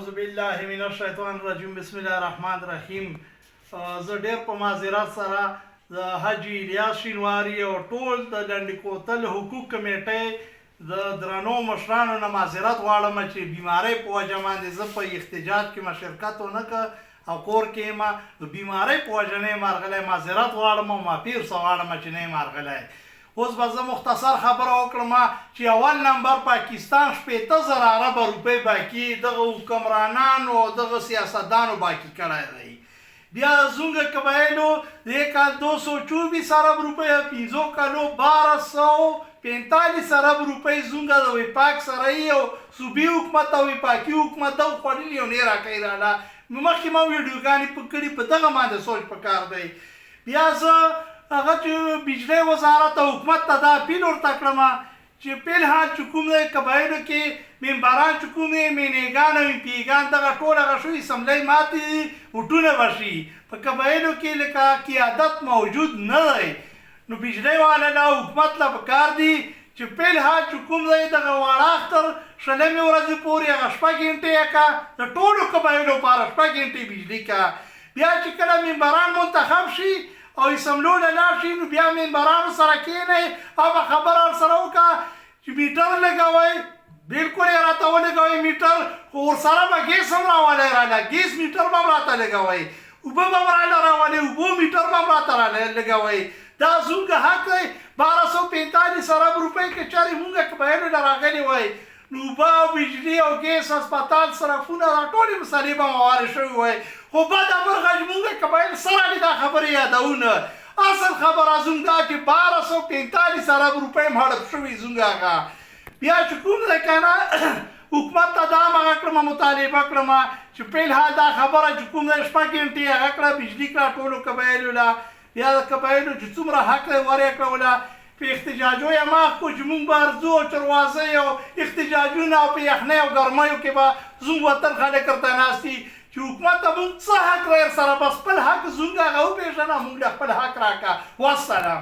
اعوذ بالله من الشیطان الرجیم بسم الله الرحمن الرحیم. زه ډیر په معذرت سره د حاجي الیاس شینواري او ټول د لنډ کوتل حقوق کمیټې د درنو مشرانو نه معذرت غواړم چې بیمارۍ په وجه باندې زه په احتجاج کې شرکت ونه کړ او کور کې ما د بیمارۍ په وجه نه مارغلی معذرت غواړم او معافي ورڅه غواړم چې نه مارغلی. اوس به زه مختصر خبره وکړم چې اول نمبر پاکستان 80,000 ارب روپۍ باقي دغه حکمرانانو او دغه سیاستدانو باقي کړی دی. بیا زونګ قبایلو د کال 224 ارب روپۍ 5 کالو 1245 ارب روپۍ زونګ د وفاق سره او صوبي حکومت او وفاقي حکومت د خوړلي او نه راکړی راله مخکې ما ویډیوګانې پکړي په دغه باندې سوچ پکار دی. بیا زه هغه چې بجلی وزارت او حکومت ته دا اپیل ورته کړم چې فلحال چې کوم دی قبایلو کې ممبران چې کوم دی مینېګان او امپیګان دغه ټول هغه شوي اسمبلۍ ماتې وټونه به شي. په قبایلو کې لکه قیادت موجود نه دی نو بجلی والا له حکومت له پکار دي چې فلحال چې کوم دی دغه واړه اختر شلمې ورځې پورې هغه 6 ګنټې یې کا د ټولو قبایلو لپاره 6 ګنټې بجلي کا. بیا چې کله ممبران منتخب شي او اسمبلو له لاړ شي نو بیا ممبرانو سره کښېنئ او خبره ورسره وکړه چې میټر لګوئ بلکل یې راته ولګوئ میټر خو ورسره به ګیس هم راولی راله ګیس میټر به هم راته لګوئ اوبه به هم راله راولئ اوبو میټر به هم راته لګوئ. دا زموږ حق دی 1245 ارب روپۍ که چېرې مونږ قبایلو له راغلي وای نو اوبه او بجلي او ګیس اسپتال صرفونه دا ټولې مسلې به موارد شوي وای خو بده مرغه زموږ قبایل سره دې دا خبرې یادونه. اصل خبره زموږ دا چې 1245 ارب روپۍ هم هړپ شوي زموږ هغه. بیا چې کوم دی که نه حکومت ته دا هم هغه کړمه مطالبه کړمه چې فلحال دا خبره چې کوم دی 6 ګنټې هغه کړه بجلي کړه ټولو قبایلو له. بیا د قبایلو چې څومره حق دی ور یې کړوله په احتجاجو یې مخ کړو چې موږ به ارزو او چروازۍ او احتجاجونه او په یخنۍ او ګرمیو کې به زموږ وطن خلک ورته ناست دي چې حکومت ته موږ څه حق دی سره بس خپل حق زموږ هغه وپېژنه موږ له خپل حق راکړه. والسلام.